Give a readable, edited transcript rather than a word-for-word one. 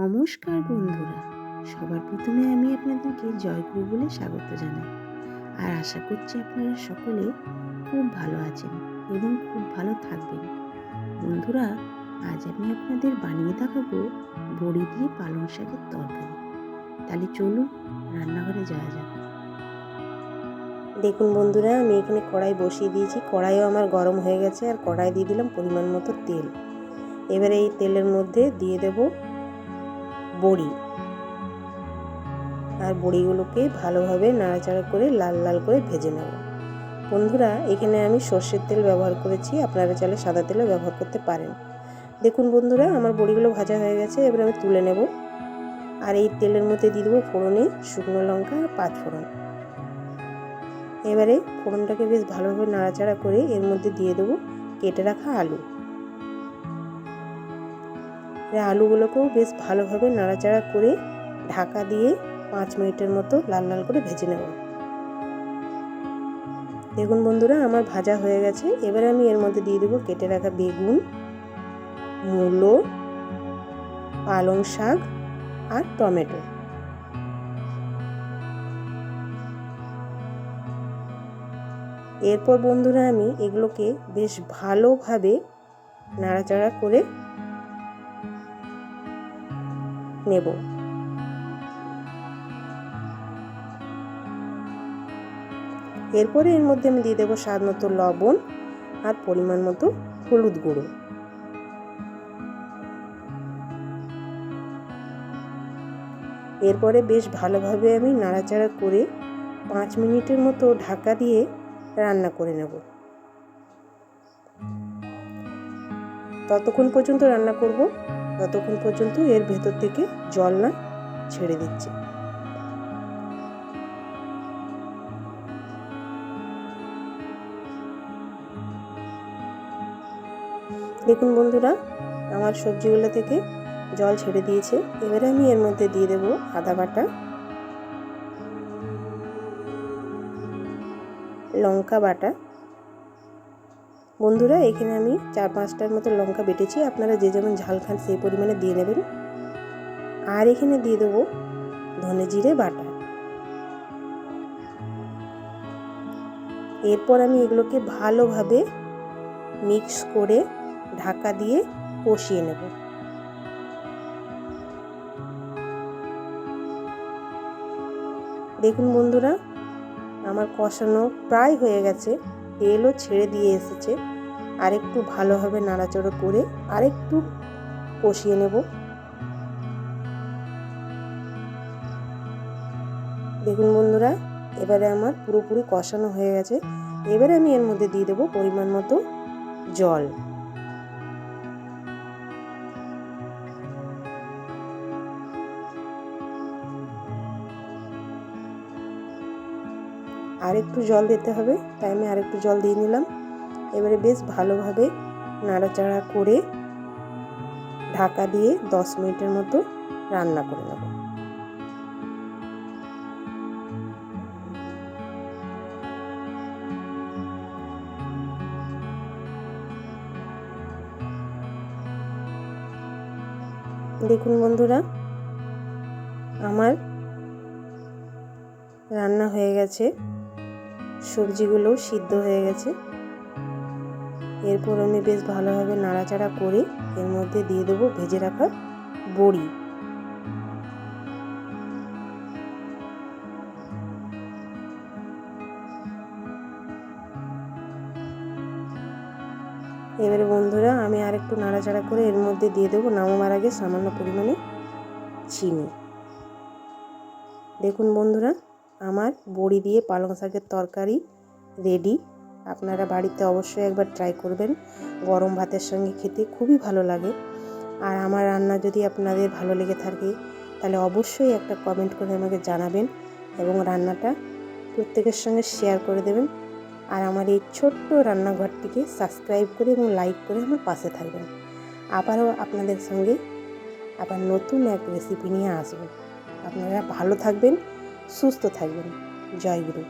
নমস্কার বন্ধুরা, সবার প্রথমে আমি আপনাদেরকে জয়গুরু বলে স্বাগত জানাই। আর আশা করছি আপনারা সকলে খুব ভালো আছেন এবং খুব ভালো থাকবেন। বন্ধুরা, আজ আমি আপনাদের বানিয়ে দেখাবো বড়ি দিয়ে পালং শাকের তরকারি। তাহলে চলুন রান্নাঘরে যাওয়া যাক। দেখুন বন্ধুরা, আমি এখানে কড়াই বসিয়ে দিয়েছি। কড়াইও আমার গরম হয়ে গেছে আর কড়াই দিয়ে দিলাম পরিমাণ মতো তেল। এবারে এই তেলের মধ্যে দিয়ে দেব বড়ি, আর বড়িগুলোকে ভালোভাবে নাড়াচাড়া করে লাল লাল করে ভেজে নেব। বন্ধুরা, এখানে আমি সর্ষের তেল ব্যবহার করেছি, আপনারা চাইলে সাদা তেলও ব্যবহার করতে পারেন। দেখুন বন্ধুরা, আমার বড়িগুলো ভাজা হয়ে গেছে। এবার আমি তুলে নেব। আর এই তেলের মধ্যে দিয়ে দেবো ফোড়নে শুকনো লঙ্কা আর পাঁচফোড়ন। এবারে ফোড়নটাকে বেশ ভালোভাবে নাড়াচাড়া করে এর মধ্যে দিয়ে দেবো কেটে রাখা আলু। আলুগুলোকেও বেশ ভালোভাবে নাড়াচাড়া করে ঢাকা দিয়ে 5 মিনিটের মতো লাল লাল করে ভেজে নেব। দেখুন বন্ধুরা, আমার ভাজা হয়ে গেছে। এবারে আমি এর মধ্যে দিয়ে দেবো কেটে রাখা বেগুন, মূলো, পালং শাক আর টমেটো। এরপর বন্ধুরা, আমি এগুলোকে বেশ ভালোভাবে নাড়াচাড়া করে নেব। এরপরে এর মধ্যে আমি দিয়ে দেবো স্বাদ মতো লবণ আর পরিমাণ মতো হলুদ গুঁড়ো। এরপরে বেশ ভালোভাবে আমি নাড়াচাড়া করে 5 মিনিটের মতো ঢাকা দিয়ে রান্না করে নেব। ততক্ষণ পর্যন্ত রান্না করব ততক্ষণ পর্যন্ত এর ভেতর থেকে জল না ছেড়ে দিচ্ছে। দেখুন বন্ধুরা, আমার সবজিগুলো থেকে জল ছেড়ে দিয়েছে। এবারে আমি এর মধ্যে দিয়ে দেব আদা বাটা, লঙ্কা বাটা। বন্ধুরা, এখানে আমি 4-5টার মতো লঙ্কা বেটেছি, আপনারা যে যেমন ঝাল খান সেই পরিমাণে দিয়ে নেবেন। আর এখানে দিয়ে দেবো ধনে জিরে বাটা। এরপর আমি এগুলোকে ভালোভাবে মিক্স করে ঢাকা দিয়ে কষিয়ে নেব। দেখুন বন্ধুরা, আমার কষানো প্রায় হয়ে গেছে, তেলও ছেড়ে দিয়ে এসেছে। আরেকটু ভালোভাবে নাড়াচাড়া করে আরেকটু কষিয়ে নেব। দেখুন বন্ধুরা, এবারে আমার পুরোপুরি কষানো হয়ে গেছে। এবারে আমি এর মধ্যে দিয়ে দেবো পরিমাণ মতো জল। আরেকটু জল দিতে হবে, তাই আমি আরেকটু জল দিয়ে নিলাম। এবারে বেশ ভালোভাবে নাড়াচাড়া করে ঢাকা দিয়ে 10 মিনিটের মতো রান্না করে নেব। দেখুন বন্ধুরা, আমার রান্না হয়ে গেছে, সবজিগুলো সিদ্ধ হয়ে গেছে। এরপর আমি বেশ ভালোভাবে নাড়াচাড়া করে এর মধ্যে দিয়ে দেবো ভেজে রাখা বড়ি। এবারে বন্ধুরা, আমি আরেকটু নাড়াচাড়া করে এর মধ্যে দিয়ে দেবো নামাবার আগে সামান্য পরিমাণে চিনি। দেখুন বন্ধুরা, আমার বড়ি দিয়ে পালং শাকের তরকারি রেডি। আপনারা বাড়িতে অবশ্যই একবার ট্রাই করবেন, গরম ভাতের সঙ্গে খেতে খুবই ভালো লাগে। আর আমার রান্না যদি আপনাদের ভালো লেগে থাকে তাহলে অবশ্যই একটা কমেন্ট করে আমাকে জানাবেন এবং রান্নাটা প্রত্যেকের সঙ্গে শেয়ার করে দেবেন। আর আমার এই ছোট্ট রান্নাঘরটিকে সাবস্ক্রাইব করে এবং লাইক করে আমার পাশে থাকবেন। আবারও আপনাদের সঙ্গে আবার নতুন এক রেসিপি নিয়ে আসব। আপনারা ভালো থাকবেন, সুস্থ থাকবেন। জয় গুরু।